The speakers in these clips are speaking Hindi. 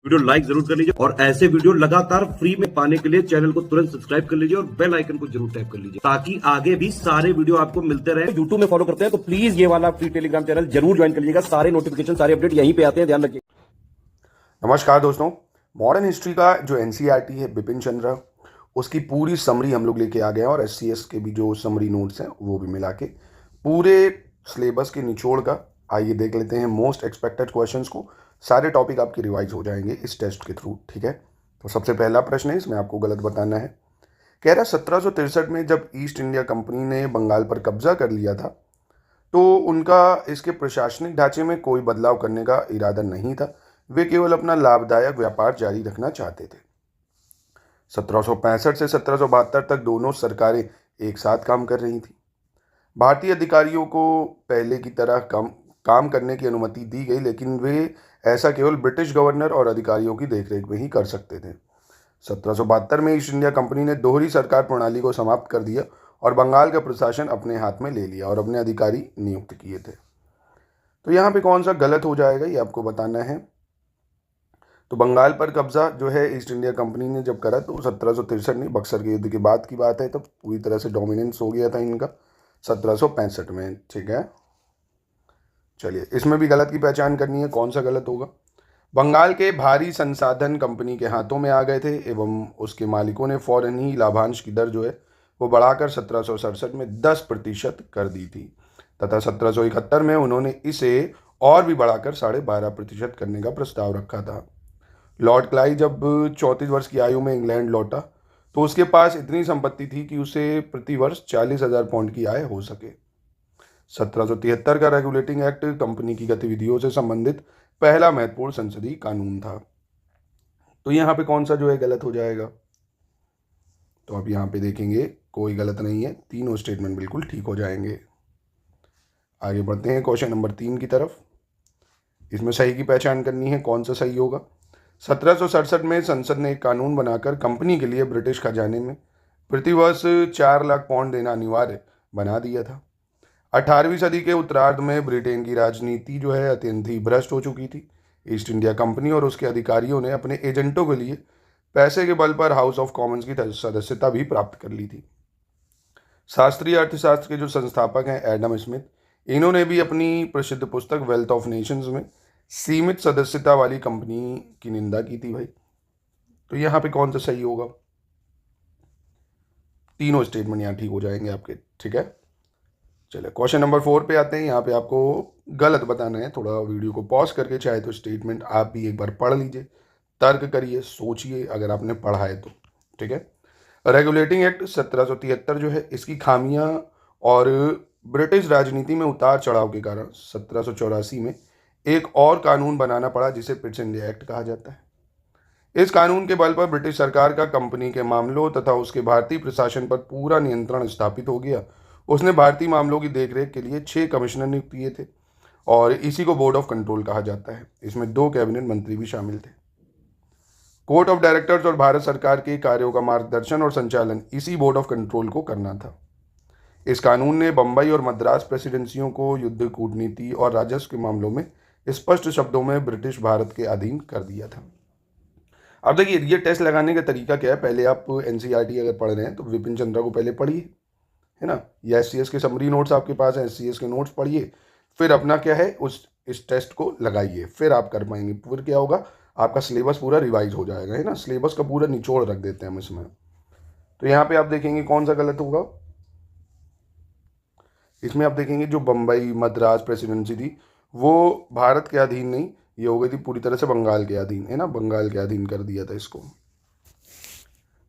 वीडियो लाइक जरूर कर लीजिए और ऐसे वीडियो लगातार फ्री में पाने के लिए चैनल को तुरंत सब्सक्राइब कर लीजिए और बेल आइकन को जरूर टैप कर लीजिए ताकि आगे भी सारे वीडियो आपको मिलते रहे। यूट्यूब में फॉलो करते हैं तो प्लीज ये वाला फ्री टेलीग्राम चैनल जरूर ज्वाइन कर लीजिएगा। सारे नोटिफिकेशन सारे अपडेट यहीं पे आते हैं, ध्यान रखिए। नमस्कार दोस्तों, मॉडर्न हिस्ट्री का जो एनसीईआरटी है बिपिन चंद्र, उसकी पूरी समरी हम लोग लेके आ गए हैं और एससीएस के भी जो समरी नोट्स हैं वो भी मिला के पूरे सिलेबस के निचोड़ का आइए देख लेते हैं मोस्ट एक्सपेक्टेड क्वेश्चंस को। सारे टॉपिक आपके रिवाइज हो जाएंगे इस टेस्ट के थ्रू, ठीक है। तो सबसे पहला प्रश्न है, इसमें आपको गलत बताना है। कह रहा 1763 में जब ईस्ट इंडिया कंपनी ने बंगाल पर कब्जा कर लिया था तो उनका इसके प्रशासनिक ढांचे में कोई बदलाव करने का इरादा नहीं था, वे केवल अपना लाभदायक व्यापार जारी रखना चाहते थे। 1765 से 1772 तक दोनों सरकारें एक साथ काम कर रही थी। भारतीय अधिकारियों को पहले की तरह काम करने की अनुमति दी गई, लेकिन वे ऐसा केवल ब्रिटिश गवर्नर और अधिकारियों की देखरेख में ही कर सकते थे। 1772 में ईस्ट इंडिया कंपनी ने दोहरी सरकार प्रणाली को समाप्त कर दिया और बंगाल का प्रशासन अपने हाथ में ले लिया और अपने अधिकारी नियुक्त किए थे। तो यहाँ पे कौन सा गलत हो जाएगा ये आपको बताना है। तो बंगाल पर कब्जा जो है ईस्ट इंडिया कंपनी ने जब करा तो 1763 नहीं, बक्सर के युद्ध के बाद की बात है, तो पूरी तरह से डोमिनेंस हो गया था इनका 1765 में, ठीक है। चलिए, इसमें भी गलत की पहचान करनी है, कौन सा गलत होगा। बंगाल के भारी संसाधन कंपनी के हाथों में आ गए थे एवं उसके मालिकों ने फौरन ही लाभांश की दर जो है वो बढ़ाकर 1767 में 10% कर दी थी तथा 1771 में उन्होंने इसे और भी बढ़ाकर 12.5% करने का प्रस्ताव रखा था। लॉर्ड क्लाइव जब 34 वर्ष की आयु में इंग्लैंड लौटा तो उसके पास इतनी संपत्ति थी कि उसे प्रति वर्ष 40,000 पाउंड की आय हो सके। 1773 का रेगुलेटिंग एक्ट कंपनी की गतिविधियों से संबंधित पहला महत्वपूर्ण संसदीय कानून था। तो यहाँ पे कौन सा जो है गलत हो जाएगा। तो आप यहाँ पे देखेंगे कोई गलत नहीं है, तीनों स्टेटमेंट बिल्कुल ठीक हो जाएंगे। आगे बढ़ते हैं क्वेश्चन नंबर 3 की तरफ। इसमें सही की पहचान करनी है, कौन सा सही होगा। 1767 में संसद ने एक कानून बनाकर कंपनी के लिए ब्रिटिश खजाने में प्रतिवर्ष 4 लाख पाउंड देना अनिवार्य बना दिया था। 18वीं सदी के उत्तरार्ध में ब्रिटेन की राजनीति जो है अत्यंत ही भ्रष्ट हो चुकी थी। ईस्ट इंडिया कंपनी और उसके अधिकारियों ने अपने एजेंटों के लिए पैसे के बल पर हाउस ऑफ कॉमन्स की सदस्यता भी प्राप्त कर ली थी। शास्त्रीय अर्थशास्त्र के जो संस्थापक हैं एडम स्मिथ, इन्होंने भी अपनी प्रसिद्ध पुस्तक वेल्थ ऑफ नेशंस में सीमित सदस्यता वाली कंपनी की निंदा की थी भाई। तो यहाँ पे कौन सा सही होगा। तीनों स्टेटमेंट यहाँ ठीक हो जाएंगे आपके, ठीक है। चलिए क्वेश्चन नंबर 4 पे आते हैं। यहाँ पे आपको गलत बताना है, थोड़ा वीडियो को पॉज करके चाहे तो स्टेटमेंट आप भी एक बार पढ़ लीजिए, तर्क करिए, सोचिए अगर आपने पढ़ा है तो, ठीक है। रेगुलेटिंग एक्ट 1773 जो है इसकी खामियां और ब्रिटिश राजनीति में उतार चढ़ाव के कारण 1784 में एक और कानून बनाना पड़ा जिसे पिट्स इंडिया एक्ट कहा जाता है। इस कानून के बल पर ब्रिटिश सरकार का कंपनी के मामलों तथा उसके भारतीय प्रशासन पर पूरा नियंत्रण स्थापित हो गया। उसने भारतीय मामलों की देखरेख के लिए 6 कमिश्नर नियुक्त किए थे और इसी को बोर्ड ऑफ कंट्रोल कहा जाता है। इसमें 2 कैबिनेट मंत्री भी शामिल थे। कोर्ट ऑफ डायरेक्टर्स और भारत सरकार के कार्यों का मार्गदर्शन और संचालन इसी बोर्ड ऑफ कंट्रोल को करना था। इस कानून ने बंबई और मद्रास प्रेसिडेंसियों को युद्ध, कूटनीति और राजस्व के मामलों में स्पष्ट शब्दों में ब्रिटिश भारत के अधीन कर दिया था। अब देखिए, ये टेस्ट लगाने का तरीका क्या है। पहले आप एनसीईआरटी अगर पढ़ रहे हैं तो विपिन चंद्रा को पहले पढ़िए, है ना। या एससीएस के समरी नोट्स आपके पास हैं, एससीएस के नोट्स पढ़िए, फिर अपना क्या है इस टेस्ट को लगाइए, फिर आप कर पाएंगे। फिर क्या होगा, आपका सिलेबस पूरा रिवाइज हो जाएगा, है ना। सिलेबस का पूरा निचोड़ रख देते हैं हम इसमें। तो यहाँ पे आप देखेंगे कौन सा गलत होगा। इसमें आप देखेंगे जो बम्बई मद्रास प्रेसिडेंसी थी वो भारत के अधीन नहीं, ये हो गई थी पूरी तरह से बंगाल के अधीन, है ना। बंगाल के अधीन कर दिया था इसको।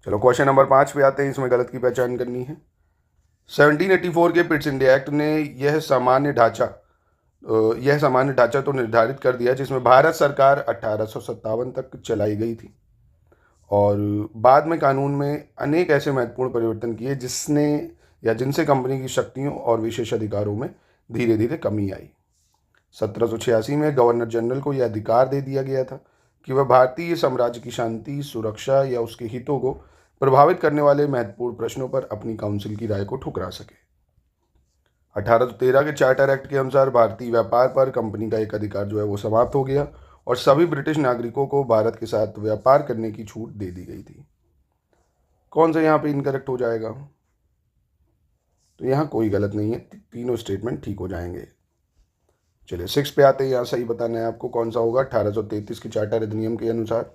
चलो क्वेश्चन नंबर 5 पे आते हैं। इसमें गलत की पहचान करनी है। 1784 के पिट्स इंडिया एक्ट ने यह सामान्य ढांचा तो निर्धारित कर दिया जिसमें भारत सरकार 1857 तक चलाई गई थी और बाद में कानून में अनेक ऐसे महत्वपूर्ण परिवर्तन किए जिनसे कंपनी की शक्तियों और विशेष अधिकारों में धीरे धीरे कमी आई। 1786 में गवर्नर जनरल को यह अधिकार दे दिया गया था कि वह भारतीय साम्राज्य की शांति, सुरक्षा या उसके हितों को प्रभावित करने वाले महत्वपूर्ण प्रश्नों पर अपनी काउंसिल की राय को ठुकरा सके। 1813 के चार्टर एक्ट के अनुसार भारतीय व्यापार पर कंपनी का एक अधिकार जो है वो समाप्त हो गया और सभी ब्रिटिश नागरिकों को भारत के साथ व्यापार करने की छूट दे दी गई थी। कौन सा यहाँ पे इनकरेक्ट हो जाएगा? तो यहाँ कोई गलत नहीं है, तीनों स्टेटमेंट ठीक हो जाएंगे। चलिए 6 पे आते हैं। यहाँ सही बताना है आपको कौन सा होगा। 1833 की चार्टर अधिनियम के अनुसार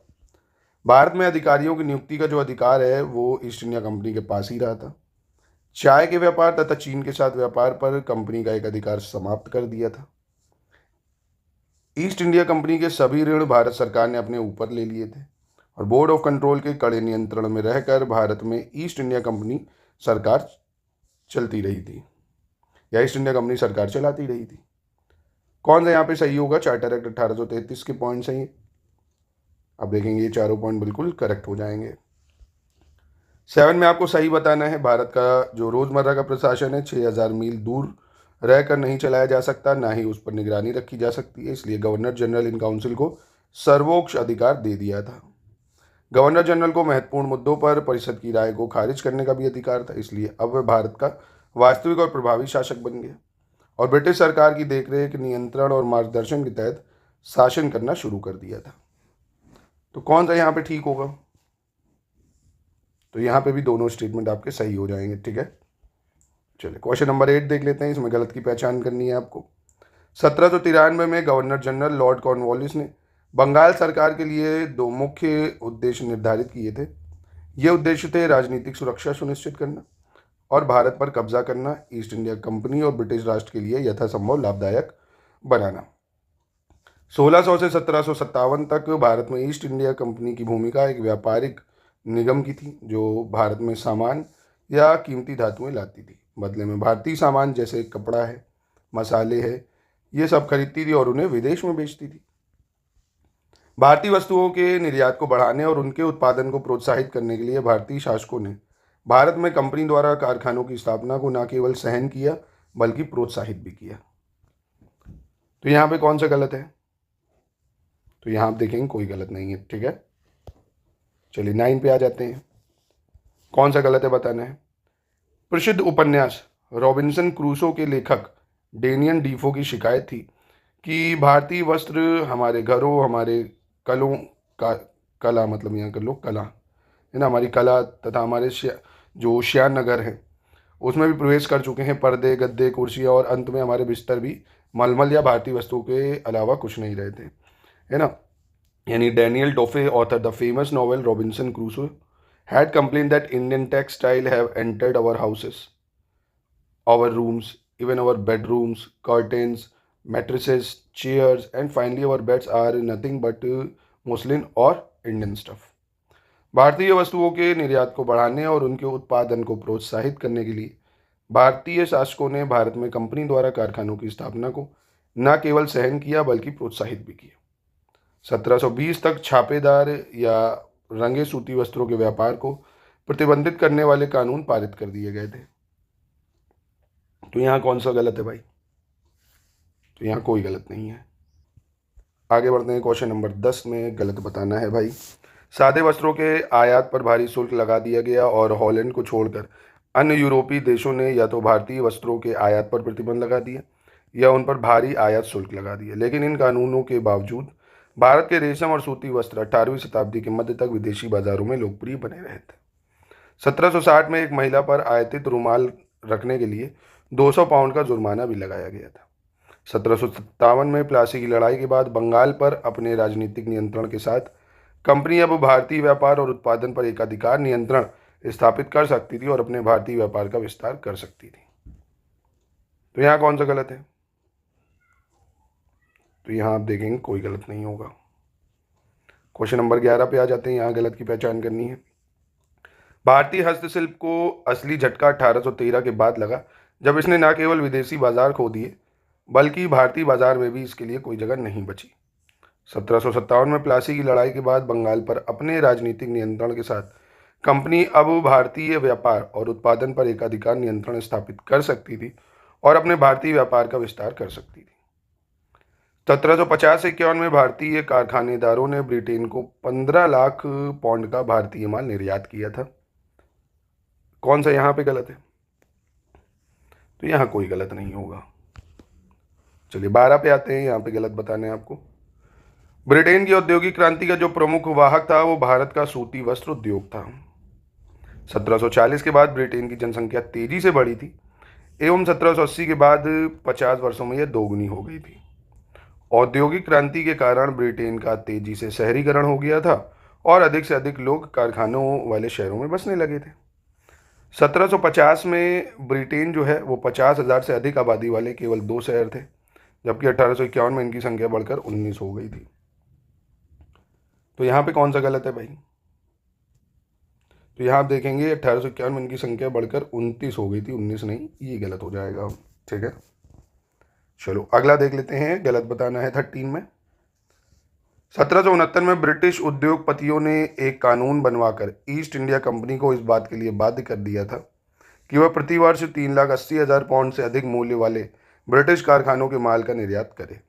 भारत में अधिकारियों की नियुक्ति का जो अधिकार है वो ईस्ट इंडिया कंपनी के पास ही रहा था। चाय के व्यापार तथा चीन के साथ व्यापार पर कंपनी का एक अधिकार समाप्त कर दिया था। ईस्ट इंडिया कंपनी के सभी ऋण भारत सरकार ने अपने ऊपर ले लिए थे और बोर्ड ऑफ कंट्रोल के कड़े नियंत्रण में रहकर भारत में ईस्ट इंडिया कंपनी सरकार चलती रही थी, या ईस्ट इंडिया कंपनी सरकार चलाती रही थी। कौन सा यहाँ पे सही होगा? चार्टर एक्ट 1833 के पॉइंट सही। अब देखेंगे ये चारों पॉइंट बिल्कुल करेक्ट हो जाएंगे। 7 में आपको सही बताना है। भारत का जो रोजमर्रा का प्रशासन है 6000 मील दूर रहकर नहीं चलाया जा सकता, ना ही उस पर निगरानी रखी जा सकती है, इसलिए गवर्नर जनरल इन काउंसिल को सर्वोच्च अधिकार दे दिया था। गवर्नर जनरल को महत्वपूर्ण मुद्दों पर परिषद की राय को खारिज करने का भी अधिकार था, इसलिए अब वह भारत का वास्तविक और प्रभावी शासक बन गया और ब्रिटिश सरकार की देखरेख, नियंत्रण और मार्गदर्शन के तहत शासन करना शुरू कर दिया था। तो कौन सा यहाँ पे ठीक होगा? तो यहाँ पे भी दोनों स्टेटमेंट आपके सही हो जाएंगे। ठीक है, चलिए क्वेश्चन नंबर 8 देख लेते हैं। इसमें गलत की पहचान करनी है आपको। 1793 में गवर्नर जनरल लॉर्ड कॉर्नवालिस ने बंगाल सरकार के लिए 2 मुख्य उद्देश्य निर्धारित किए थे। ये उद्देश्य थे राजनीतिक सुरक्षा सुनिश्चित करना और भारत पर कब्जा करना, ईस्ट इंडिया कंपनी और ब्रिटिश राष्ट्र के लिए यथासंभव लाभदायक बनाना। 1600 से 1757 तक भारत में ईस्ट इंडिया कंपनी की भूमिका एक व्यापारिक निगम की थी जो भारत में सामान या कीमती धातुएं लाती थी। बदले में भारतीय सामान जैसे कपड़ा है, मसाले है, ये सब खरीदती थी और उन्हें विदेश में बेचती थी। भारतीय वस्तुओं के निर्यात को बढ़ाने और उनके उत्पादन को प्रोत्साहित करने के लिए भारतीय शासकों ने भारत में कंपनी द्वारा कारखानों की स्थापना को न केवल सहन किया बल्कि प्रोत्साहित भी किया। तो यहाँ पे कौन सा गलत है? तो यहाँ आप देखेंगे कोई गलत नहीं है। ठीक है, चलिए 9 पे आ जाते हैं। कौन सा गलत है बताना है। प्रसिद्ध उपन्यास रॉबिन्सन क्रूसो के लेखक डेनियन डीफो की शिकायत थी कि भारतीय वस्त्र हमारे घरों, हमारे कलों का कला मतलब यहाँ कर लो कला है ना, हमारी कला तथा हमारे जो श्यान नगर है उसमें भी प्रवेश कर चुके हैं। पर्दे, गद्दे, कुर्सियाँ और अंत में हमारे बिस्तर भी मलमल या भारतीय वस्तुओं के अलावा कुछ नहीं रहते, है ना। यानी Daniel Defoe, author the famous novel Robinson Crusoe, had complained that Indian textile have entered our houses, our rooms, even our bedrooms, curtains, mattresses, chairs, and finally our beds are nothing but muslin or Indian stuff. भारतीय वस्तुओं के निर्यात को बढ़ाने और उनके उत्पादन को प्रोत्साहित करने के लिए भारतीय शासकों ने भारत में कंपनी द्वारा कारखानों की स्थापना को न केवल सहन किया बल्कि प्रोत्साहित भी किया। 1720 तक छापेदार या रंगे सूती वस्त्रों के व्यापार को प्रतिबंधित करने वाले कानून पारित कर दिए गए थे। तो यहाँ कौन सा गलत है भाई? तो यहाँ कोई गलत नहीं है। आगे बढ़ते हैं। क्वेश्चन नंबर 10 में गलत बताना है भाई। सादे वस्त्रों के आयात पर भारी शुल्क लगा दिया गया और हॉलैंड को छोड़कर अन्य यूरोपीय देशों ने या तो भारतीय वस्त्रों के आयात पर प्रतिबंध लगा दिया या उन पर भारी आयात शुल्क लगा दिया। लेकिन इन कानूनों के बावजूद भारत के रेशम और सूती वस्त्र 18वीं शताब्दी के मध्य तक विदेशी बाजारों में लोकप्रिय बने रहे थे। 1760 में एक महिला पर आयातित रुमाल रखने के लिए 200 पाउंड का जुर्माना भी लगाया गया था। 1757 में प्लासी की लड़ाई के बाद बंगाल पर अपने राजनीतिक नियंत्रण के साथ कंपनी अब भारतीय व्यापार और उत्पादन पर एकाधिकार नियंत्रण स्थापित कर सकती थी और अपने भारतीय व्यापार का विस्तार कर सकती थी। तो यहाँ कौन सा गलत है? तो यहाँ आप देखेंगे कोई गलत नहीं होगा। क्वेश्चन नंबर 11 पे आ जाते हैं। यहाँ गलत की पहचान करनी है। भारतीय हस्तशिल्प को असली झटका 1813 के बाद लगा, जब इसने न केवल विदेशी बाजार खो दिए बल्कि भारतीय बाजार में भी इसके लिए कोई जगह नहीं बची। 1757 में प्लासी की लड़ाई के बाद बंगाल पर अपने राजनीतिक नियंत्रण के साथ कंपनी अब भारतीय व्यापार और उत्पादन पर एकाधिकार नियंत्रण स्थापित कर सकती थी और अपने भारतीय व्यापार का विस्तार कर सकती थी। 1750 से 51 में भारतीय कारखानेदारों ने ब्रिटेन को 15 लाख पाउंड का भारतीय माल निर्यात किया था। कौन सा यहाँ पे गलत है? तो यहाँ कोई गलत नहीं होगा। चलिए 12 पे आते हैं। यहाँ पे गलत बताना है आपको। ब्रिटेन की औद्योगिक क्रांति का जो प्रमुख वाहक था वो भारत का सूती वस्त्र उद्योग था। 1740 के बाद ब्रिटेन की जनसंख्या तेजी से बढ़ी थी एवं 1780 के बाद 50 वर्षों में यह दोगुनी हो गई थी। औद्योगिक क्रांति के कारण ब्रिटेन का तेजी से शहरीकरण हो गया था और अधिक से अधिक लोग कारखानों वाले शहरों में बसने लगे थे। 1750 में ब्रिटेन जो है वो 50,000 से अधिक आबादी वाले केवल 2 शहर थे, जबकि 1851 में इनकी संख्या बढ़कर 19 हो गई थी। तो यहाँ पे कौन सा गलत है भाई? तो यहाँ आप देखेंगे 1851 में इनकी संख्या बढ़कर 29 हो गई थी, 19 नहीं, ये गलत हो जाएगा। ठीक है, चलो अगला देख लेते हैं। गलत बताना है 13 में। 1769 में ब्रिटिश उद्योगपतियों ने एक कानून बनवाकर ईस्ट इंडिया कंपनी को इस बात के लिए बाध्य कर दिया था कि वह प्रतिवर्ष 3,80,000 पाउंड से अधिक मूल्य वाले ब्रिटिश कारखानों के माल का निर्यात करे।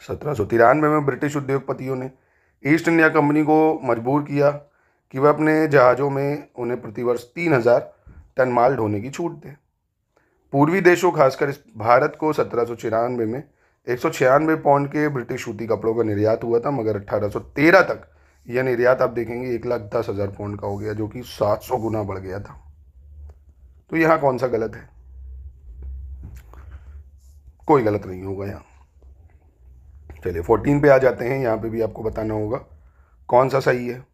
1793 में ब्रिटिश उद्योगपतियों ने ईस्ट इंडिया कंपनी को मजबूर किया कि वह अपने जहाज़ों में उन्हें प्रतिवर्ष 3,000 टन माल ढोने की छूट दे। पूर्वी देशों खासकर इस भारत को 1794 में 196 पाउंड के ब्रिटिश सूती कपड़ों का निर्यात हुआ था, मगर 1813 तक यह निर्यात आप देखेंगे 1,10,000 पाउंड का हो गया, जो कि 700 गुना बढ़ गया था। तो यहाँ कौन सा गलत है? कोई गलत नहीं होगा यहाँ। चलिए 14 पे आ जाते हैं। यहाँ पे भी आपको बताना होगा कौन सा सही है।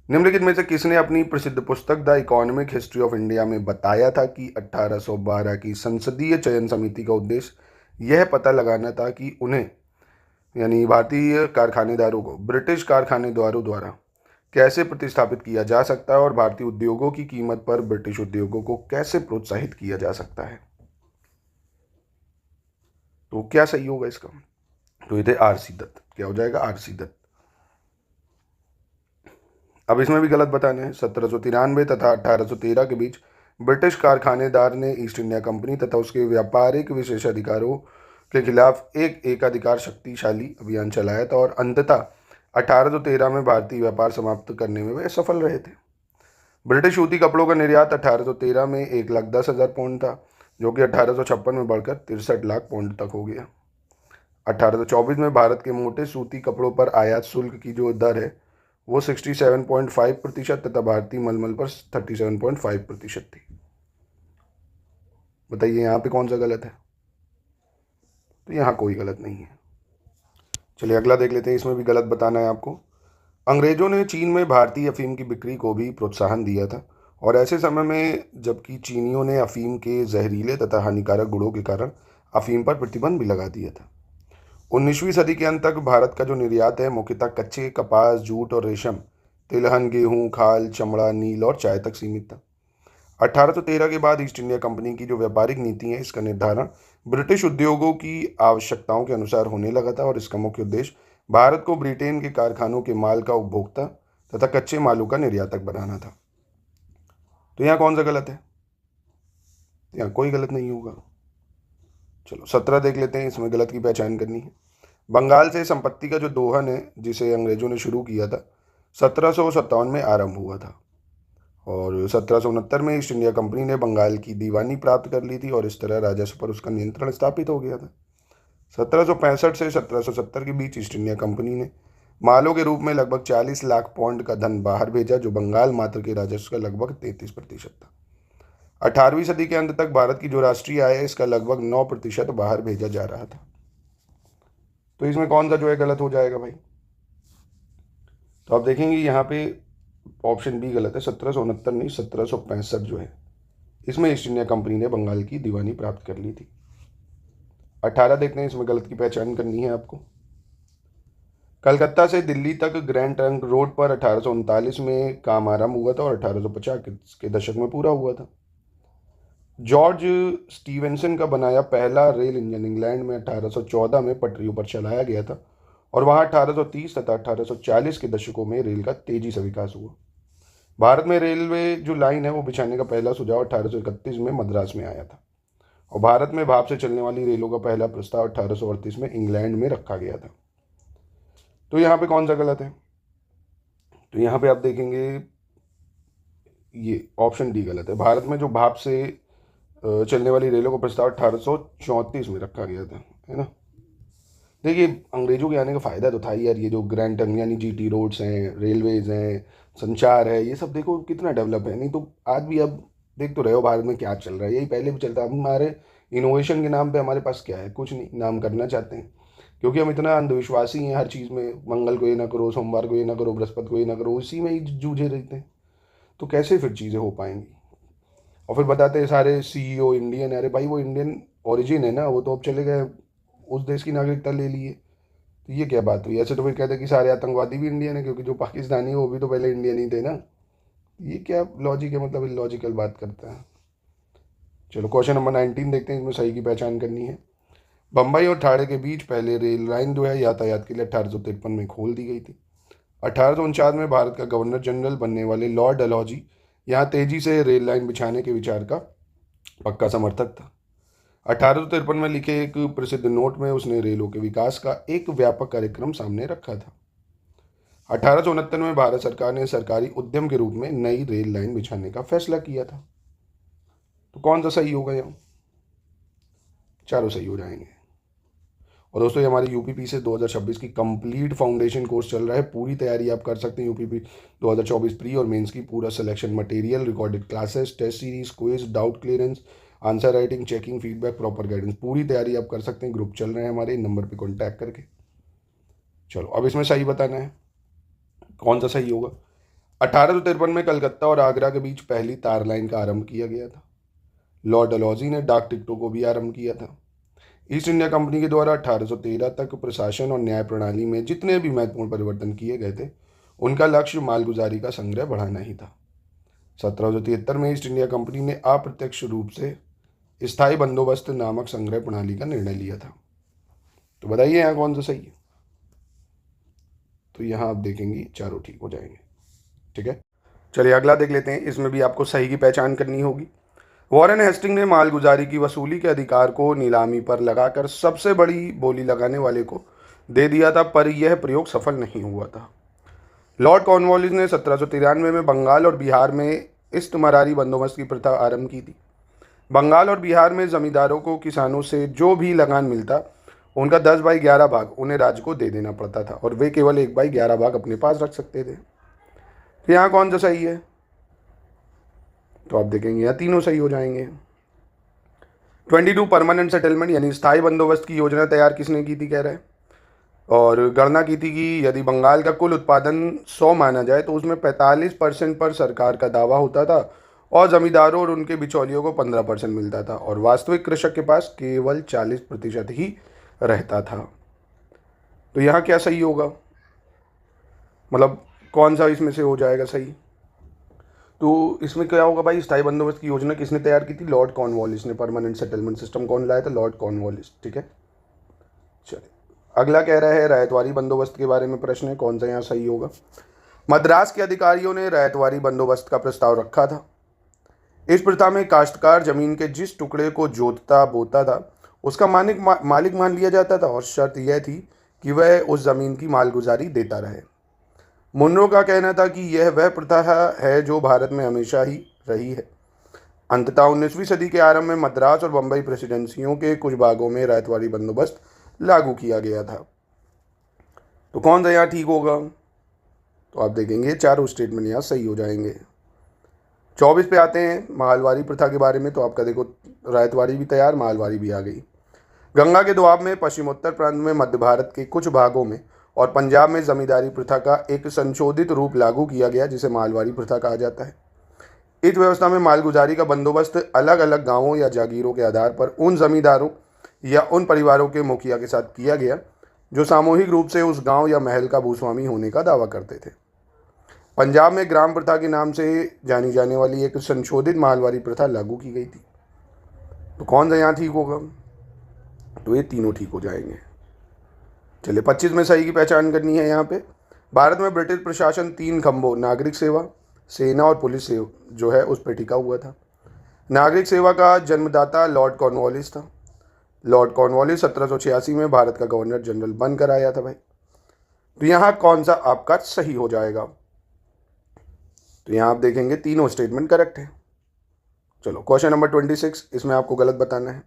निम्नलिखित में से किसने अपनी प्रसिद्ध पुस्तक the economic history of India में बताया था कि 1812 की संसदीय चयन समिति का उद्देश्य यह पता लगाना था कि उन्हें यानी भारतीय कारखानेदारों को ब्रिटिश कारखानेदारों द्वारा कैसे प्रतिस्थापित किया जा सकता है और भारतीय उद्योगों की कीमत पर ब्रिटिश उद्योगों को कैसे प्रोत्साहित किया जा सकता है। तो क्या सही होगा इसका? तो ये थे आरसी दत्त। क्या हो जाएगा? आरसी दत्त। अब इसमें भी गलत बताने हैं। 1793 तथा 1813 के बीच ब्रिटिश कारखानेदार ने ईस्ट इंडिया कंपनी तथा उसके व्यापारिक विशेषाधिकारों के खिलाफ एक एकाधिकार शक्तिशाली अभियान चलाया था और अंततः 1813 में भारतीय व्यापार समाप्त करने में वे सफल रहे थे। ब्रिटिश सूती कपड़ों का निर्यात 1813 में 1,10,000 पाउंड था, जो कि 1856 में बढ़कर 63 लाख पाउंड तक हो गया। 1824 में भारत के मोटे सूती कपड़ों पर आयात शुल्क की जो दर है वो 67.5% तथा भारतीय मलमल पर 37.5% थी। बताइए यहाँ पे कौन सा गलत है? तो यहाँ कोई गलत नहीं है। चलिए अगला देख लेते हैं। इसमें भी गलत बताना है आपको। अंग्रेजों ने चीन में भारतीय अफीम की बिक्री को भी प्रोत्साहन दिया था और ऐसे समय में जबकि चीनियों ने अफीम के जहरीले तथा हानिकारक गुणों के कारण अफीम पर प्रतिबंध भी लगा दिया था। 19वीं सदी के अंत तक भारत का जो निर्यात है मुख्यतः कच्चे कपास, जूट और रेशम, तिलहन, गेहूं, खाल, चमड़ा, नील और चाय तक सीमित था। 1813 के बाद ईस्ट इंडिया कंपनी की जो व्यापारिक नीति है इसका निर्धारण ब्रिटिश उद्योगों की आवश्यकताओं के अनुसार होने लगा था और इसका मुख्य उद्देश्य भारत को ब्रिटेन के कारखानों के माल का उपभोक्ता तथा कच्चे मालों का निर्यातक बनाना था। तो यहाँ कौन सा गलत है? यहाँ कोई गलत नहीं होगा। चलो 17 देख लेते हैं। इसमें गलत की पहचान करनी है। बंगाल से संपत्ति का जो दोहन है जिसे अंग्रेजों ने शुरू किया था 1757 में आरंभ हुआ था और 1769 में ईस्ट इंडिया कंपनी ने बंगाल की दीवानी प्राप्त कर ली थी और इस तरह राजस्व पर उसका नियंत्रण स्थापित हो गया था। 1765 से 1770 के बीच ईस्ट इंडिया कंपनी ने मालों के रूप में लगभग 40 लाख पाउंड का धन बाहर भेजा, जो बंगाल मात्र के राजस्व का लगभग 33% था। 18वीं सदी के अंत तक भारत की जो राष्ट्रीय आय है इसका लगभग 9% बाहर भेजा जा रहा था। तो इसमें कौन सा जो है गलत हो जाएगा भाई? तो आप देखेंगे यहाँ पे ऑप्शन बी गलत है। 1769 नहीं 1765 जो है इसमें ईस्ट इंडिया कंपनी ने बंगाल की दीवानी प्राप्त कर ली थी। 18 देखते हैं। इसमें गलत की पहचान करनी है आपको। कलकत्ता से दिल्ली तक ग्रैंड ट्रंक रोड पर 1839 में काम आरंभ हुआ था और 1850 के दशक में पूरा हुआ था। जॉर्ज स्टीवेंसन का बनाया पहला रेल इंजन इंग्लैंड में 1814 में पटरियों पर चलाया गया था और वहाँ 1830 तथा 1840 के दशकों में रेल का तेजी से विकास हुआ। भारत में रेलवे जो लाइन है वो बिछाने का पहला सुझाव 1831 में मद्रास में आया था और भारत में भाप से चलने वाली रेलों का पहला प्रस्ताव 1838 में इंग्लैंड में रखा गया था। तो यहाँ पे कौन सा गलत है? तो यहाँ पे आप देखेंगे ये ऑप्शन डी गलत है। भारत में जो भाप से चलने वाली रेलों का प्रस्ताव 1834 में रखा गया था, है ना। देखिए, अंग्रेजों के आने का फ़ायदा तो था ही यार। ये जो ग्रैंड टंग यानी जीटी रोड्स हैं, रेलवेज़ हैं, संचार है, ये सब देखो कितना डेवलप है। नहीं तो आज भी अब देख तो रहे हो भारत में क्या चल रहा है, यही पहले भी चलता। अब हमारे इनोवेशन के नाम पे हमारे पास क्या है? कुछ नहीं। नाम करना चाहते हैं क्योंकि हम इतना अंधविश्वासी हैं हर चीज़ में। मंगल को ये ना करो, सोमवार को ये ना करो, बृहस्पति को ये ना करो, उसी में ही जूझे रहते हैं। तो कैसे फिर चीज़ें हो पाएंगी? और फिर बताते हैं सारे सीईओ इंडियन है। अरे भाई, वो इंडियन ओरिजिन है ना, वो तो अब चले गए, उस देश की नागरिकता ले लिए। तो ये क्या बात हुई? ऐसे तो फिर कहते हैं कि सारे आतंकवादी भी इंडियन है, क्योंकि जो पाकिस्तानी है वो भी तो पहले इंडियन ही थे ना। ये क्या लॉजिक है? मतलब इलॉजिकल बात करता है। चलो क्वेश्चन नंबर 19 देखते हैं, इसमें सही की पहचान करनी है। बम्बई और ठाणे के बीच पहले रेल लाइन जो है यातायात के लिए 1853 में खोल दी गई थी। 1849 में भारत का गवर्नर जनरल बनने वाले लॉर्ड डलहौजी यहाँ तेजी से रेल लाइन बिछाने के विचार का पक्का समर्थक था। 1853 में लिखे एक प्रसिद्ध नोट में उसने रेलों के विकास का एक व्यापक कार्यक्रम सामने रखा था। 1869 में भारत सरकार ने सरकारी उद्यम के रूप में नई रेल लाइन बिछाने का फैसला किया था। तो कौन सा सही होगा यहाँ? चारों सही हो जाएंगे। और दोस्तों, ये हमारी यूपीपी से 2026 की कंप्लीट फाउंडेशन कोर्स चल रहा है। पूरी तैयारी आप कर सकते हैं यूपीपी 2024 प्री और मेंस की। पूरा selection material, recorded classes, test series, quiz, doubt clearance, answer writing, checking, feedback, proper guidance, पूरी तैयारी आप कर सकते हैं। ग्रुप चल रहे हैं हमारे, नंबर पे कॉन्टैक्ट करके। चलो अब इसमें सही बताना है, कौन सा सही होगा। 1853 में कलकत्ता और आगरा के बीच पहली तार लाइन का आरंभ किया गया था। लॉर्ड डलहौजी ने डाक टिकटों को भी आरंभ किया था। ईस्ट इंडिया कंपनी के द्वारा 1813 तक प्रशासन और न्याय प्रणाली में जितने भी महत्वपूर्ण परिवर्तन किए गए थे, उनका लक्ष्य मालगुजारी का संग्रह बढ़ाना ही था। 1773 में ईस्ट इंडिया कंपनी ने अप्रत्यक्ष रूप से स्थायी बंदोबस्त नामक संग्रह प्रणाली का निर्णय लिया था। तो बताइए यहाँ कौन सा सही है? तो यहाँ आप देखेंगे चारों ठीक हो जाएंगे। ठीक है, चलिए अगला देख लेते हैं। इसमें भी आपको सही की पहचान करनी होगी। वॉरेन हेस्टिंग ने मालगुजारी की वसूली के अधिकार को नीलामी पर लगाकर सबसे बड़ी बोली लगाने वाले को दे दिया था, पर यह प्रयोग सफल नहीं हुआ था। लॉर्ड कॉर्नवालिस ने 1793 में बंगाल और बिहार में इस्तेमारी बंदोबस्त की प्रथा आरंभ की थी। बंगाल और बिहार में जमींदारों को किसानों से जो भी लगान मिलता, उनका 10/11 भाग उन्हें राज्य को दे देना पड़ता था और वे केवल 1/11 भाग अपने पास रख सकते थे। तो यहाँ कौन सा सही है? तो आप देखेंगे यहाँ तीनों सही हो जाएंगे। 22 परमानेंट सेटलमेंट यानी स्थायी बंदोबस्त की योजना तैयार किसने की थी कह रहे हैं, और गणना की थी कि यदि बंगाल का कुल उत्पादन 100 माना जाए तो उसमें 45% पर सरकार का दावा होता था और जमींदारों और उनके बिचौलियों को 15% मिलता था और वास्तविक कृषक के पास केवल 40% ही रहता था। तो यहाँ क्या सही होगा? मतलब कौन सा इसमें से हो जाएगा सही? तो इसमें क्या होगा भाई? स्थायी बंदोबस्त की योजना किसने तैयार की थी? लॉर्ड कॉर्नवालिस ने। परमानेंट सेटलमेंट सिस्टम कौन लाया था? Lord Cornwallis. ठीक है, चलिए अगला कह रहा है रैयतवारी बंदोबस्त के बारे में प्रश्न है, कौन सा यहाँ सही होगा। मद्रास के अधिकारियों ने रैयतवारी बंदोबस्त का प्रस्ताव रखा था। इस प्रथा में काश्तकार जमीन के जिस टुकड़े को जोतता बोता था उसका मालिक मान लिया जाता था और शर्त यह थी कि वह उस जमीन की मालगुजारी देता रहे। मुनरो का कहना था कि यह वह प्रथा है जो भारत में हमेशा ही रही है। अंततः 19वीं सदी के आरंभ में मद्रास और बम्बई प्रेसिडेंसियों के कुछ भागों में रैयतवारी बंदोबस्त लागू किया गया था। तो कौन सा यहाँ ठीक होगा? तो आप देखेंगे चारों स्टेटमेंट यहाँ सही हो जाएंगे। 24 पे आते हैं माहलवारी प्रथा के बारे में। तो आपका देखो रैयतवारी भी तैयार, माहलवारी भी आ गई। गंगा के दोआब में पश्चिमोत्तर प्रांत में, मध्य भारत के कुछ भागों में और पंजाब में जमींदारी प्रथा का एक संशोधित रूप लागू किया गया जिसे माहलवारी प्रथा कहा जाता है। इस व्यवस्था में मालगुजारी का बंदोबस्त अलग अलग गांवों या जागीरों के आधार पर उन जमींदारों या उन परिवारों के मुखिया के साथ किया गया जो सामूहिक रूप से उस गांव या महल का भूस्वामी होने का दावा करते थे। पंजाब में ग्राम प्रथा के नाम से जानी जाने वाली एक संशोधित माहलवारी प्रथा लागू की गई थी। तो कौन सा यहाँ ठीक होगा? तो ये तीनों ठीक हो जाएंगे। चलिए 25 में सही की पहचान करनी है। यहाँ पे भारत में ब्रिटिश प्रशासन 3 खंभों नागरिक सेवा, सेना और पुलिस सेवा जो है उस पर टिका हुआ था। नागरिक सेवा का जन्मदाता लॉर्ड कॉर्नवालिस था। लॉर्ड कॉर्नवालिस 1786 में भारत का गवर्नर जनरल बनकर आया था भाई। तो यहाँ कौन सा आपका सही हो जाएगा? तो यहाँ आप देखेंगे तीनों स्टेटमेंट करेक्ट है। चलो क्वेश्चन नंबर 26, इसमें आपको गलत बताना है।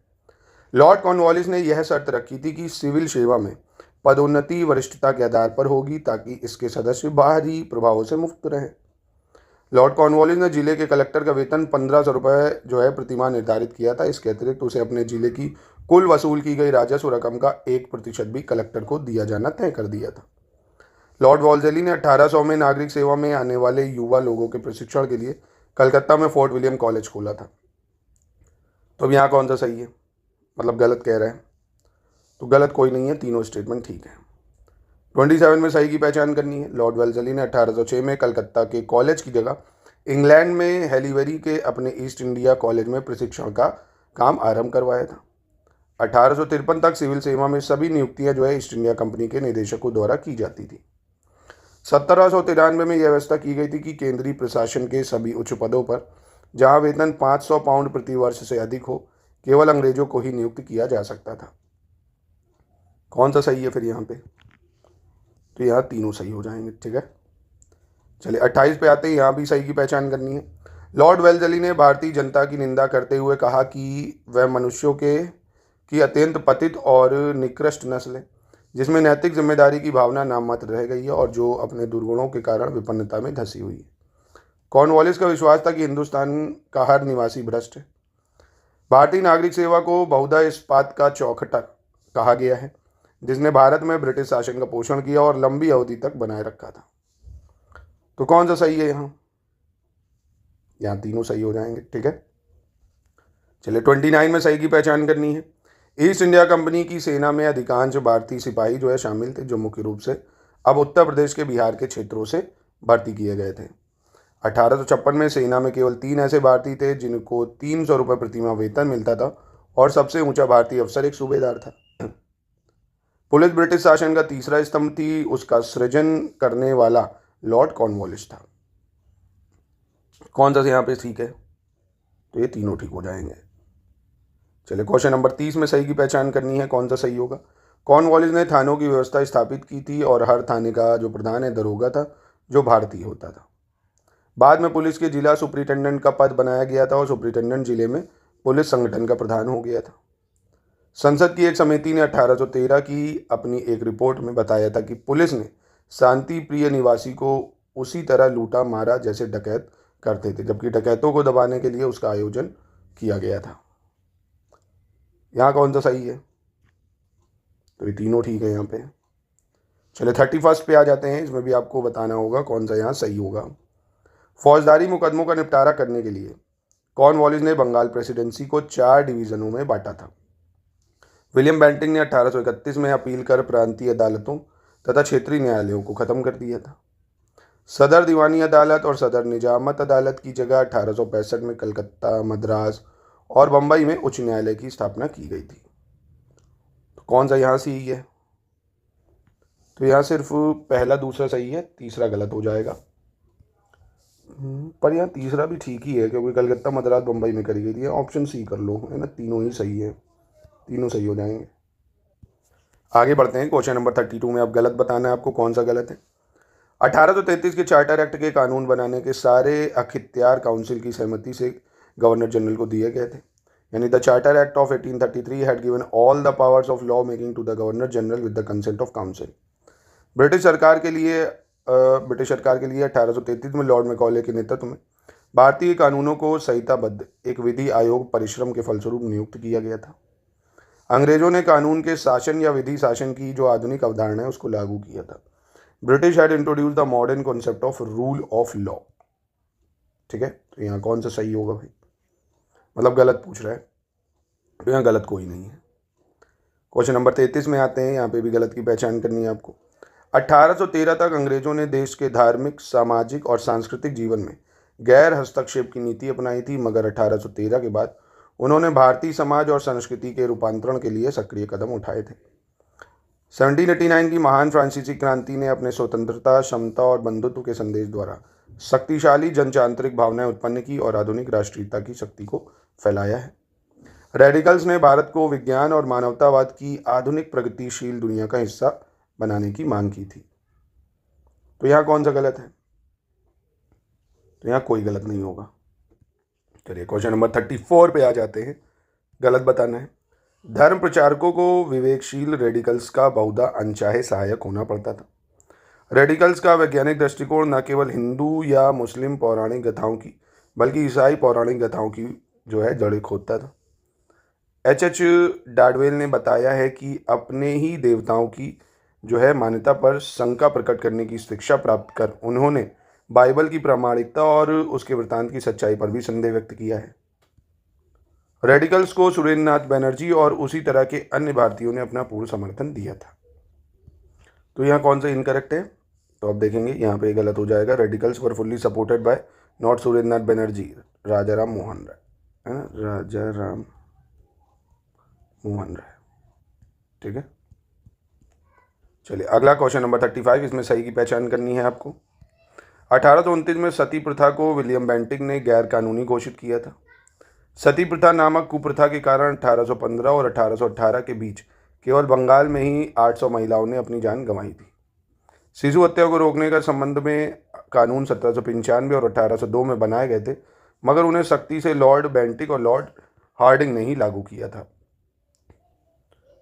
लॉर्ड कॉर्नवालिस ने यह शर्त रखी थी कि सिविल सेवा में पदोन्नति वरिष्ठता के आधार पर होगी ताकि इसके सदस्य बाहरी प्रभावों से मुक्त रहें। लॉर्ड कॉर्नवालिस ने जिले के कलेक्टर का वेतन 1500 रुपये जो है प्रतिमाह निर्धारित किया था। इसके अतिरिक्त उसे अपने जिले की कुल वसूल की गई राजस्व रकम का 1% भी कलेक्टर को दिया जाना तय कर दिया था। लॉर्ड वॉल्जेली ने 1800 में नागरिक सेवा में आने वाले युवा लोगों के प्रशिक्षण के लिए कलकत्ता में फोर्ट विलियम कॉलेज खोला था। तो अब यहाँ कौन सा सही है, मतलब गलत कह रहे हैं? तो गलत कोई नहीं है, तीनों स्टेटमेंट ठीक है। 27 में सही की पहचान करनी है। लॉर्ड वेल्जली ने 1806 में कलकत्ता के कॉलेज की जगह इंग्लैंड में हैलीवेरी के अपने ईस्ट इंडिया कॉलेज में प्रशिक्षण का काम आरंभ करवाया था। 1853 तक सिविल सेवा में सभी नियुक्तियां जो है ईस्ट इंडिया कंपनी के निदेशकों द्वारा की जाती थी। 1793 में यह व्यवस्था की गई थी कि केंद्रीय प्रशासन के सभी उच्च पदों पर जहां वेतन 500 पाउंड प्रति वर्ष से अधिक हो, केवल अंग्रेजों को ही नियुक्त किया जा सकता था। कौन सा सही है फिर यहाँ पे? तो यहाँ तीनों सही हो जाएंगे, ठीक है। चलिए 28 पे आते हैं, यहाँ भी सही की पहचान करनी है। लॉर्ड वेल्जली ने भारतीय जनता की निंदा करते हुए कहा कि वह मनुष्यों की अत्यंत पतित और निकृष्ट नस्ल है, जिसमें नैतिक जिम्मेदारी की भावना नाममात्र रह गई है और जो अपने दुर्गुणों के कारण विपन्नता में धंसी हुई है। कॉर्नवालिस का विश्वास था कि हिंदुस्तान का हर निवासी भ्रष्ट है। भारतीय नागरिक सेवा को बहुधा इस्पात का चौखटा कहा गया है, जिसने भारत में ब्रिटिश शासन का पोषण किया और लंबी अवधि तक बनाए रखा था। तो कौन सा सही है यहाँ? यहाँ तीनों सही हो जाएंगे, ठीक है। चलिए 29 में सही की पहचान करनी है। ईस्ट इंडिया कंपनी की सेना में अधिकांश भारतीय सिपाही जो है शामिल थे, जो मुख्य रूप से अब उत्तर प्रदेश के बिहार के क्षेत्रों से भर्ती किए गए थे। 1856 में सेना में केवल 3 ऐसे भारतीय थे जिनको 300 रुपये प्रतिमाह वेतन मिलता था और सबसे ऊंचा भारतीय अफसर एक सूबेदार था। पुलिस ब्रिटिश शासन का तीसरा स्तंभ थी, उसका सृजन करने वाला लॉर्ड कॉर्नवालिस था। कौन सा यहाँ पे ठीक है? तो ये तीनों ठीक हो जाएंगे। चलिए क्वेश्चन नंबर 30 में सही की पहचान करनी है, कौन सा सही होगा। कॉर्नवालिस ने थानों की व्यवस्था स्थापित की थी और हर थाने का जो प्रधान है दरोगा था, जो भारतीय होता था। बाद में पुलिस के जिला सुपरिटेंडेंट का पद बनाया गया था और सुपरिटेंडेंट जिले में पुलिस संगठन का प्रधान हो गया था। संसद की एक समिति ने 1813 की अपनी एक रिपोर्ट में बताया था कि पुलिस ने शांति प्रिय निवासी को उसी तरह लूटा मारा जैसे डकैत करते थे, जबकि डकैतों को दबाने के लिए उसका आयोजन किया गया था। यहाँ कौन सा सही है? तो ये तीनों ठीक है यहाँ पे। चलिए 31 पे आ जाते हैं, इसमें भी आपको बताना होगा कौन सा यहाँ सही होगा। फौजदारी मुकदमों का निपटारा करने के लिए कॉर्नवालिस ने बंगाल प्रेसिडेंसी को 4 डिवीजनों में बांटा था। विलियम बेंटिंग ने 1831 में अपील कर प्रांतीय अदालतों तथा क्षेत्रीय न्यायालयों को खत्म कर दिया था। सदर दीवानी अदालत और सदर निजामत अदालत की जगह 1865 में कलकत्ता, मद्रास और बम्बई में उच्च न्यायालय की स्थापना की गई थी। तो कौन सा यहाँ सही है? तो यहाँ सिर्फ पहला दूसरा सही है, तीसरा गलत हो जाएगा। पर यहाँ तीसरा भी ठीक ही है, क्योंकि कलकत्ता, मद्रास, बम्बई में करी गई थी। ऑप्शन सी कर लो, है ना, तीनों ही सही है, तीनों सही हो जाएंगे। आगे बढ़ते हैं क्वेश्चन नंबर 32 में। अब गलत बताना है आपको, कौन सा गलत है। 1833 के चार्टर एक्ट के कानून बनाने के सारे अख्तियार काउंसिल की सहमति से गवर्नर जनरल को दिए गए थे। यानी the charter act of 1833 had given all the powers of law making to the governor general with the consent of council. British सरकार के लिए 1833 में लॉर्ड मैकॉले के नेतृत्व में भारतीय कानूनों को संहिताबद्ध एक विधि आयोग परिश्रम के फलस्वरूप नियुक्त किया गया था। अंग्रेजों ने कानून के शासन या विधि शासन की जो आधुनिक अवधारणा है उसको लागू किया था। British had introduce the modern concept of rule of law. ठीक है, तो यहाँ कौन सा सही होगा भाई? मतलब गलत पूछ रहा है, तो यहाँ गलत कोई नहीं है। क्वेश्चन नंबर 33 में आते हैं, यहाँ पे भी गलत की पहचान करनी है आपको। 1813 तक अंग्रेजों ने देश के धार्मिक, सामाजिक और सांस्कृतिक जीवन में गैर हस्तक्षेप की नीति अपनाई थी, मगर 1813 के बाद उन्होंने भारतीय समाज और संस्कृति के रूपांतरण के लिए सक्रिय कदम उठाए थे। 1789 की महान फ्रांसीसी क्रांति ने अपने स्वतंत्रता, समता और बंधुत्व के संदेश द्वारा शक्तिशाली जनचांत्रिक भावनाएं उत्पन्न की और आधुनिक राष्ट्रीयता की शक्ति को फैलाया है। रेडिकल्स ने भारत को विज्ञान और मानवतावाद की आधुनिक प्रगतिशील दुनिया का हिस्सा बनाने की मांग की थी। तो यहाँ कौन सा गलत है? तो यहाँ कोई गलत नहीं होगा। चलिए क्वेश्चन नंबर 34 पे आ जाते हैं, गलत बताना है। धर्म प्रचारकों को विवेकशील रेडिकल्स का बहुधा अनचाहे सहायक होना पड़ता था। रेडिकल्स का वैज्ञानिक दृष्टिकोण न केवल हिंदू या मुस्लिम पौराणिक गाथाओं की बल्कि ईसाई पौराणिक गाथाओं की जो है जड़ें खोदता था। एच डाडवेल ने बताया है कि अपने ही देवताओं की जो है मान्यता पर शंका प्रकट करने की शिक्षा प्राप्त कर उन्होंने बाइबल की प्रामाणिकता और उसके वृत्तांत की सच्चाई पर भी संदेह व्यक्त किया है। रेडिकल्स को सुरेंद्र नाथ बनर्जी और उसी तरह के अन्य भारतीयों ने अपना पूर्ण समर्थन दिया था। तो यहाँ कौन सा इनकरेक्ट है? तो आप देखेंगे यहाँ पे गलत हो जाएगा। Radicals were fully supported by not Surendra Nath Banerjee, Raja Ram Mohan Roy, है ना, राजा राम मोहन राय। ठीक है, चलिए अगला क्वेश्चन नंबर 35। इसमें सही की पहचान करनी है आपको। 1829 में सती प्रथा को विलियम बेंटिक ने गैर कानूनी घोषित किया था। सती प्रथा नामक कुप्रथा के कारण 1815 और 1818 के बीच केवल बंगाल में ही 800 महिलाओं ने अपनी जान गंवाई थी। शिशु हत्या को रोकने का संबंध में कानून 1795 और 1802 में बनाए गए थे, मगर उन्हें सख्ती से लॉर्ड बेंटिक और लॉर्ड हार्डिंग ने ही लागू किया था।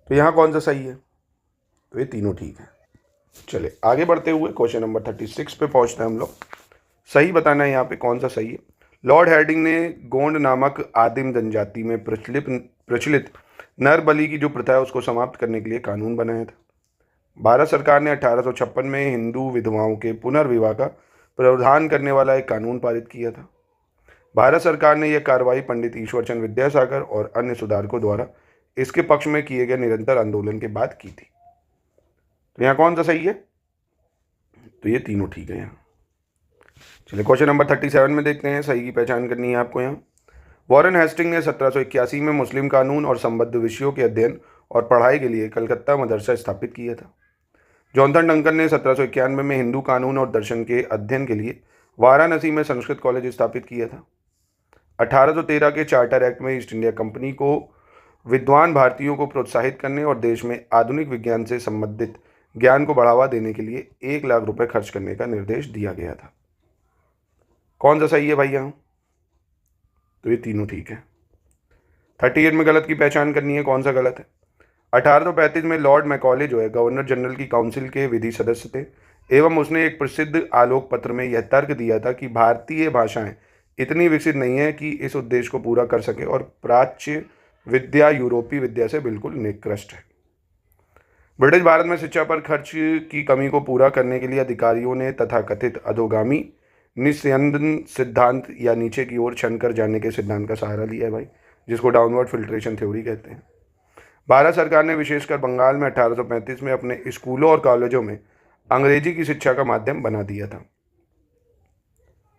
तो यहाँ कौन सा सही है? तो ये तीनों ठीक है। चलिए आगे बढ़ते हुए क्वेश्चन नंबर 36 पे पहुँचते हैं हम लोग। सही बताना है यहाँ पे कौन सा सही है। लॉर्ड हार्डिंग ने गोंड नामक आदिम जनजाति में प्रचलित नर बलि की जो प्रथा है उसको समाप्त करने के लिए कानून बनाया था। भारत सरकार ने 1856 में हिंदू विधवाओं के पुनर्विवाह का प्रावधान करने वाला एक कानून पारित किया था। भारत सरकार ने यह कार्रवाई पंडित ईश्वरचंद विद्यासागर और अन्य सुधारकों द्वारा इसके पक्ष में किए गए निरंतर आंदोलन के बाद की थी। तो यहाँ कौन सा सही है? तो ये तीनों ठीक है यहाँ। चलिए क्वेश्चन नंबर 37 में देखते हैं। सही की पहचान करनी है आपको यहाँ। वॉरेन हेस्टिंग ने 1781 में मुस्लिम कानून और संबद्ध विषयों के अध्ययन और पढ़ाई के लिए कलकत्ता मदरसा स्थापित किया था। जॉनथन डंकन ने 1791 में हिंदू कानून और दर्शन के अध्ययन के लिए वाराणसी में संस्कृत कॉलेज स्थापित किया था। 1813 के चार्टर एक्ट में ईस्ट इंडिया कंपनी को विद्वान भारतीयों को प्रोत्साहित करने और देश में आधुनिक विज्ञान से संबंधित ज्ञान को बढ़ावा देने के लिए 1 लाख रुपए खर्च करने का निर्देश दिया गया था। कौन सा सही है भाई यहाँ? तो ये तीनों ठीक है। 38 में गलत की पहचान करनी है, कौन सा गलत है। 1835 में लॉर्ड मैकॉले जो है गवर्नर जनरल की काउंसिल के विधि सदस्य थे एवं उसने एक प्रसिद्ध आलोक पत्र में यह तर्क दिया था कि भारतीय भाषाएं इतनी विकसित नहीं है कि इस उद्देश्य को पूरा कर सके और प्राच्य विद्या यूरोपीय विद्या से बिल्कुल निकृष्ट है। ब्रिटिश भारत में शिक्षा पर खर्च की कमी को पूरा करने के लिए अधिकारियों ने तथाकथित अधोगामी निस्यंदन सिद्धांत या नीचे की ओर छन कर जाने के सिद्धांत का सहारा लिया है भाई, जिसको डाउनवर्ड फिल्ट्रेशन थ्योरी कहते हैं। भारत सरकार ने विशेषकर बंगाल में 1835 में अपने स्कूलों और कॉलेजों में अंग्रेजी की शिक्षा का माध्यम बना दिया था।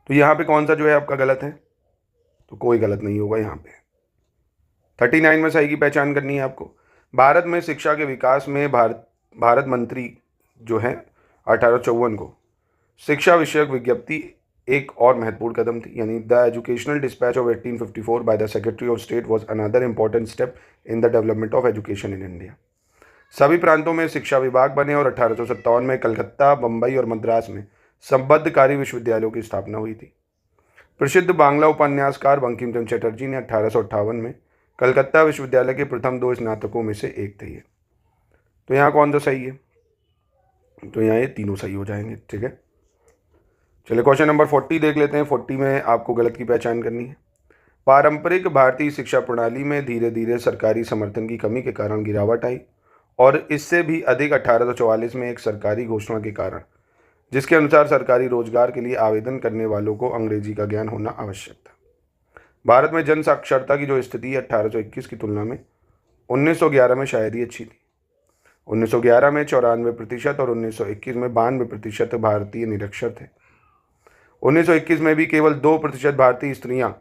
तो यहाँ पे कौन सा जो है आपका गलत है? तो कोई गलत नहीं होगा यहाँ पे। 39 में सही की पहचान करनी है आपको। भारत में शिक्षा के विकास में भारत मंत्री जो है 1854 को शिक्षा विषयक विज्ञप्ति एक और महत्वपूर्ण कदम थी, यानी the educational dispatch of 1854 by the secretary of state was another important step in the development of education in India. सभी प्रांतों में शिक्षा विभाग बने और 1857 में कलकत्ता, बम्बई और मद्रास में संबद्धकारी विश्वविद्यालयों की स्थापना हुई थी। प्रसिद्ध बांग्ला उपन्यासकार बंकिम चंद्र चटर्जी ने 1858 में कलकत्ता विश्वविद्यालय के प्रथम 2 स्नातकों में से एक थे ये। तो यहाँ कौन सा सही है? तो यहाँ ये तीनों सही हो जाएंगे। ठीक है, चलिए क्वेश्चन नंबर 40 देख लेते हैं। 40 में आपको गलत की पहचान करनी है। पारंपरिक भारतीय शिक्षा प्रणाली में धीरे धीरे सरकारी समर्थन की कमी के कारण गिरावट आई और इससे भी अधिक 1844 में एक सरकारी घोषणा के कारण, जिसके अनुसार सरकारी रोजगार के लिए आवेदन करने वालों को अंग्रेजी का ज्ञान होना आवश्यक था। भारत में जन साक्षरता की जो स्थिति है 1821 की तुलना में 1911 में शायद ही अच्छी थी। 1911 में 94% और 1921 में 92% भारतीय निरक्षर थे। 1921 में भी केवल 2% भारतीय स्त्रियां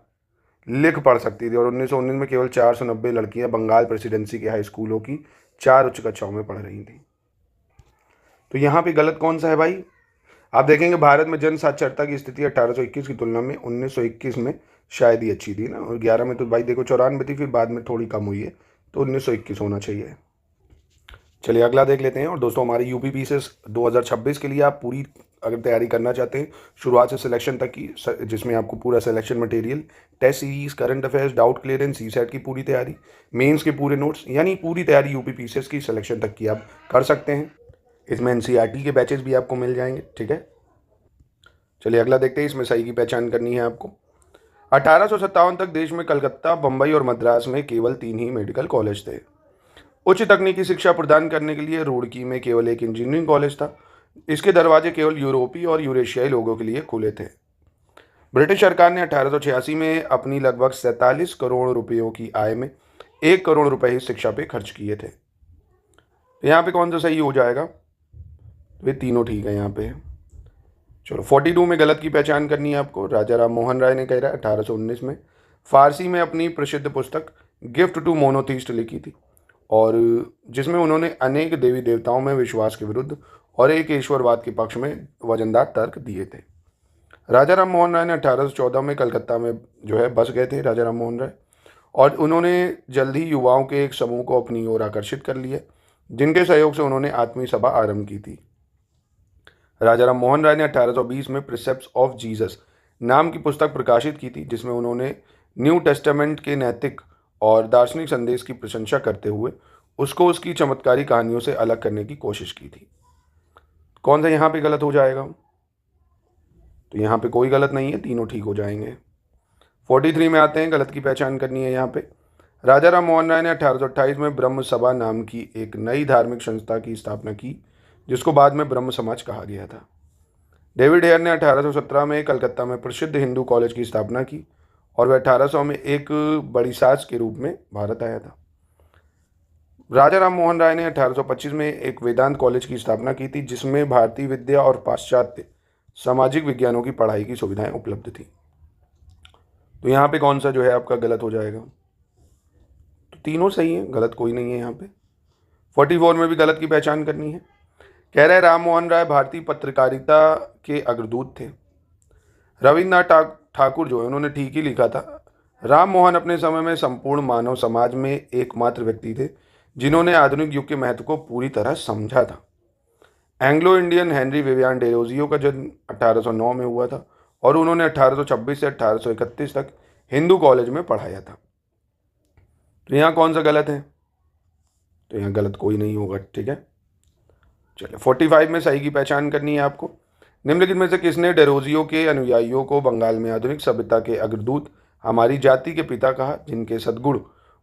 लिख पढ़ सकती थी और 1919 में केवल 490 लड़कियां बंगाल प्रेसिडेंसी के हाई स्कूलों की 4 उच्च कक्षाओं में पढ़ रही थी। तो यहाँ पे गलत कौन सा है भाई? आप देखेंगे भारत में जन साक्षरता की स्थिति 1821 की तुलना में 1921 में शायद ही अच्छी थी ना, और 11 में तो भाई देखो 94 थी, फिर बाद में थोड़ी कम हुई है, तो 1921 होना चाहिए। चलिए अगला देख लेते हैं। और दोस्तों हमारे यूपी पीसीएस 2026 के लिए आप पूरी अगर तैयारी करना चाहते हैं शुरुआत से सिलेक्शन तक की, जिसमें आपको पूरा selection material, test series, current affairs, doubt clearance, CSAT की पूरी तैयारी, मेंस के पूरे नोट्स, यानी पूरी तैयारी यूपी पीसीएस की सिलेक्शन तक की आप कर सकते हैं। इसमें एनसीईआरटी के बैचेस भी आपको मिल जाएंगे, ठीक है। चलिए अगला देखते हैं। इसमें सही की पहचान करनी है आपको। 1857 तक देश में कलकत्ता, बम्बई और मद्रास में केवल 3 ही मेडिकल कॉलेज थे। उच्च तकनीकी शिक्षा प्रदान करने के लिए रुड़की में केवल एक इंजीनियरिंग कॉलेज था। इसके दरवाजे केवल यूरोपीय और यूरेशियाई लोगों के लिए खुले थे। ब्रिटिश सरकार ने 1886 में अपनी लगभग 47 करोड़ रुपयों की आय में 1 करोड़ रुपए ही शिक्षा पे खर्च किए थे। तो यहाँ पे कौन सा सही हो जाएगा? वे तीनों ठीक है यहाँ पे। चलो 42 में गलत की पहचान करनी है आपको। राजा राम मोहन राय ने कह रहा है 1819 में फारसी में अपनी प्रसिद्ध पुस्तक गिफ्ट टू मोनोथीस्ट लिखी थी, और जिसमें उन्होंने अनेक देवी देवताओं में विश्वास के विरुद्ध और एक ईश्वरवाद के पक्ष में वजनदार तर्क दिए थे। राजा राम मोहन राय ने 1814 में कलकत्ता में जो है बस गए थे राजा राम मोहन राय, और उन्होंने जल्द ही युवाओं के एक समूह को अपनी ओर आकर्षित कर लिया, जिनके सहयोग से उन्होंने आत्मीय सभा आरंभ की थी। राजा राम मोहन राय ने 1820 में प्रिसेप्ट्स ऑफ जीसस नाम की पुस्तक प्रकाशित की थी, जिसमें उन्होंने न्यू टेस्टामेंट के नैतिक और दार्शनिक संदेश की प्रशंसा करते हुए उसको उसकी चमत्कारी कहानियों से अलग करने की कोशिश की थी। कौन सा यहाँ पे गलत हो जाएगा? तो यहाँ पे कोई गलत नहीं है, तीनों ठीक हो जाएंगे। 43 में आते हैं, गलत की पहचान करनी है यहाँ पे। राजा राम मोहन राय ने 1828 में ब्रह्म सभा नाम की एक नई धार्मिक संस्था की स्थापना की, जिसको बाद में ब्रह्म समाज कहा गया था। डेविड हेयर ने 1817 में कलकत्ता में प्रसिद्ध हिंदू कॉलेज की स्थापना की, और वह 1800 में एक बड़ी साज के रूप में भारत आया था। राजा राम मोहन राय ने 1825 में एक वेदांत कॉलेज की स्थापना की थी, जिसमें भारतीय विद्या और पाश्चात्य सामाजिक विज्ञानों की पढ़ाई की सुविधाएं उपलब्ध थी। तो यहाँ पे कौन सा जो है आपका गलत हो जाएगा? तो तीनों सही है, गलत कोई नहीं है यहाँ पे। 44 में भी गलत की पहचान करनी है। कह रहे राम मोहन राय भारतीय पत्रकारिता के अग्रदूत थे। रविन्द्रनाथ ठाकुर जो है उन्होंने ठीक ही लिखा था। राम मोहन अपने समय में संपूर्ण मानव समाज में एकमात्र व्यक्ति थे जिन्होंने आधुनिक युग के महत्व को पूरी तरह समझा था। Anglo Indian Henry Vivian Derozio का जन्म 1809 में हुआ था, और उन्होंने 1826 से 1831 तक हिंदू कॉलेज में पढ़ाया था। तो यहाँ कौन सा गलत है? तो यहाँ गलत कोई नहीं होगा, ठीक है। चलिए 45 में सही की पहचान करनी है आपको। निम्नलिखित में से किसने डेरोजियो के अनुयायियों को बंगाल में आधुनिक सभ्यता के अग्रदूत, हमारी जाति के पिता कहा, जिनके सद्गुण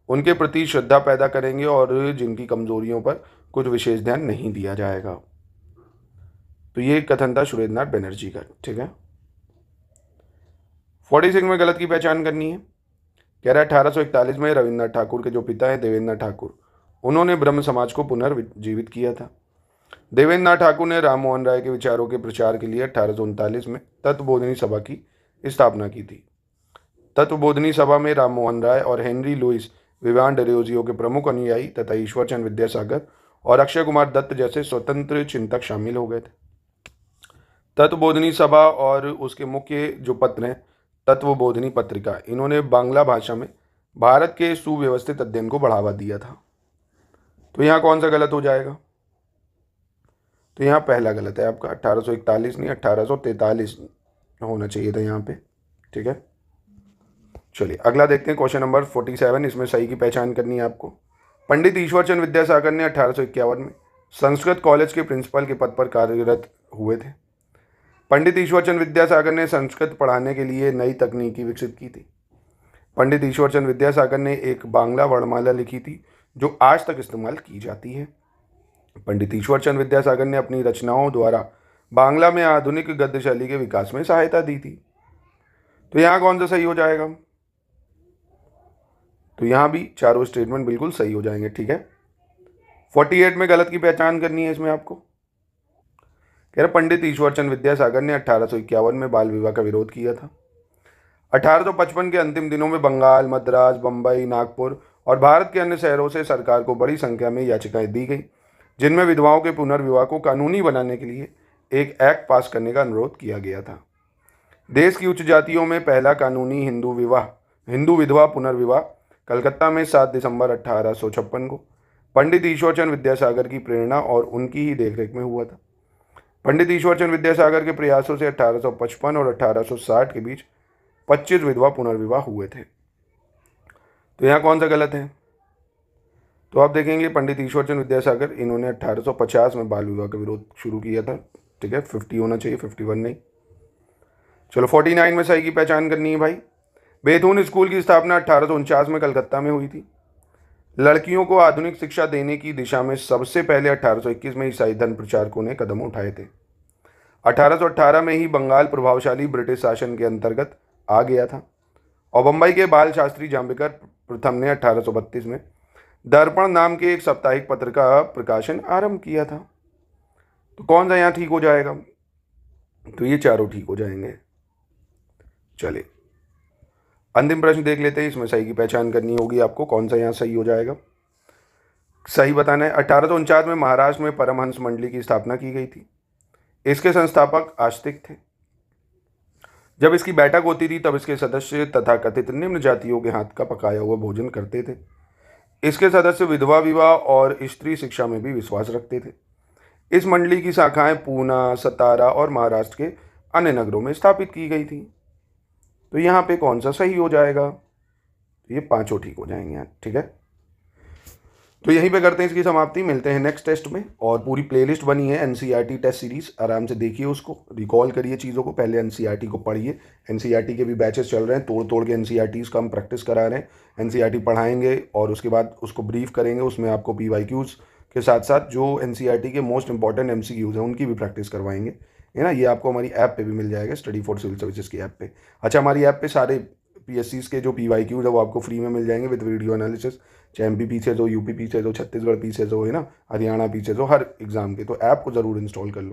उनके प्रति श्रद्धा पैदा करेंगे और जिनकी कमजोरियों पर कुछ विशेष ध्यान नहीं दिया जाएगा? तो ये कथन था सुरेंद्रनाथ बनर्जी का, ठीक है। 46 में गलत की पहचान करनी है। कह रहा है 1841 में रविन्द्रनाथ ठाकुर के जो पिता है देवेंद्रनाथ ठाकुर, उन्होंने ब्रह्म समाज को पुनर्जीवित किया था। देवेंद्रनाथ ठाकुर ने राम मोहन राय के विचारों के प्रचार के लिए 1839 में तत्वबोधिनी सभा की स्थापना की थी। तत्वबोधिनी सभा में राम मोहन राय और हेनरी लुइस विवियन डेरोजियो के प्रमुख अनुयायी तथा ईश्वरचंद विद्यासागर और अक्षय कुमार दत्त जैसे स्वतंत्र चिंतक शामिल हो गए थे। तत्वबोधिनी सभा और उसके मुख्य जो पत्र हैं तत्वबोधिनी पत्रिका, इन्होंने बांग्ला भाषा में भारत के सुव्यवस्थित अध्ययन को बढ़ावा दिया था। तो यहाँ कौन सा गलत हो जाएगा? तो यहाँ पहला गलत है आपका, 1841 नहीं 1843 होना चाहिए था यहाँ पे, ठीक है। चलिए अगला देखते हैं, क्वेश्चन नंबर 47। इसमें सही की पहचान करनी है आपको। पंडित ईश्वरचंद विद्यासागर ने 1851 में संस्कृत कॉलेज के प्रिंसिपल के पद पर कार्यरत हुए थे। पंडित ईश्वरचंद विद्यासागर ने संस्कृत पढ़ाने के लिए नई तकनीकी विकसित की थी। पंडित ईश्वरचंद विद्यासागर ने एक बांग्ला वर्णमाला लिखी थी जो आज तक इस्तेमाल की जाती है। पंडित ईश्वरचंद विद्यासागर ने अपनी रचनाओं द्वारा बांग्ला में आधुनिक गद्य शैली के विकास में सहायता दी थी। तो यहाँ कौन सा सही हो जाएगा? तो यहाँ भी चारों स्टेटमेंट बिल्कुल सही हो जाएंगे, ठीक है। 48 में गलत की पहचान करनी है इसमें आपको। कह रहे पंडित ईश्वरचंद विद्यासागर ने 1851 में बाल विवाह का विरोध किया था। 1855 के अंतिम दिनों में बंगाल, मद्रास, बम्बई, नागपुर और भारत के अन्य शहरों से सरकार को बड़ी संख्या में याचिकाएं दी गई, जिनमें विधवाओं के पुनर्विवाह को कानूनी बनाने के लिए एक एक्ट पास करने का अनुरोध किया गया था। देश की उच्च जातियों में पहला कानूनी हिंदू विधवा पुनर्विवाह कलकत्ता में 7 दिसंबर 1856 को, पंडित ईश्वरचंद विद्यासागर की प्रेरणा और उनकी ही देखरेख में हुआ था। पंडित ईश्वरचंद विद्यासागर के प्रयासों से 1855 और 1860 के बीच 25 विधवा पुनर्विवाह हुए थे। तो यहाँ कौन सा गलत है? तो आप देखेंगे पंडित ईश्वरचंद विद्यासागर, इन्होंने 1850 में बाल विवाह का विरोध शुरू किया था। ठीक है, 50 होना चाहिए, 51 नहीं। चलो 49 में सही की पहचान करनी है भाई। बेथून स्कूल की स्थापना 1849 में कलकत्ता में हुई थी। लड़कियों को आधुनिक शिक्षा देने की दिशा में सबसे पहले 1821 में ईसाई धर्म प्रचारकों ने कदम उठाए थे। 1818 में ही बंगाल प्रभावशाली ब्रिटिश शासन के अंतर्गत आ गया था और बम्बई के बाल शास्त्री जाम्बेकर प्रथम ने 1832 में दर्पण नाम के एक साप्ताहिक पत्र का प्रकाशन आरंभ किया था। तो कौन सा यहाँ ठीक हो जाएगा? तो ये चारों ठीक हो जाएंगे। चलिए अंतिम प्रश्न देख लेते हैं, इसमें सही की पहचान करनी होगी आपको, कौन सा यहाँ सही हो जाएगा, सही बताना है। 1849 में महाराष्ट्र में परमहंस मंडली की स्थापना की गई थी। इसके संस्थापक आस्तिक थे। जब इसकी बैठक होती थी तब इसके सदस्य तथा कथित निम्न जातियों के हाथ का पकाया हुआ भोजन करते थे। इसके सदस्य विधवा विवाह और स्त्री शिक्षा में भी विश्वास रखते थे। इस मंडली की शाखाएं पूना, सतारा और महाराष्ट्र के अन्य नगरों में स्थापित की गई थी। तो यहाँ पे कौन सा सही हो जाएगा? ये पांचों ठीक हो जाएंगे यहाँ। ठीक है, तो यहीं पे करते हैं इसकी समाप्ति। मिलते हैं नेक्स्ट टेस्ट में। और पूरी प्लेलिस्ट बनी है एनसीईआरटी टेस्ट सीरीज, आराम से देखिए, उसको रिकॉल करिए चीज़ों को, पहले एनसीईआरटी को पढ़िए। एनसीईआरटी के भी बैचेस चल रहे हैं, तोड़ तोड़ के एनसीईआरटीज़ का हम प्रैक्टिस करा रहे हैं। एनसीईआरटी पढ़ाएंगे और उसके बाद उसको ब्रीफ करेंगे, उसमें आपको पीवाईक्यूज़ के साथ साथ जो एनसीईआरटी के मोस्ट इंपॉर्टेंट एमसीक्यूज़ हैं उनकी भी प्रैक्टिस करवाएंगे, है ना। ये आपको हमारी ऐप पे भी मिल जाएगा, स्टडी फॉर सिविल सर्विसेज की ऐप पे। अच्छा, हमारी ऐप पे सारे पीएससीज के जो पीवाईक्यूज़ है वो आपको फ्री में मिल जाएंगे विद वीडियो एनालिसिस, चाहे एमपी पीसेज हो, यूपी पीसेज हो, छत्तीसगढ़ पीसेज हो, है ना, हरियाणा पीसेज हो, हर एग्जाम के। तो ऐप को ज़रूर इंस्टॉल कर लो।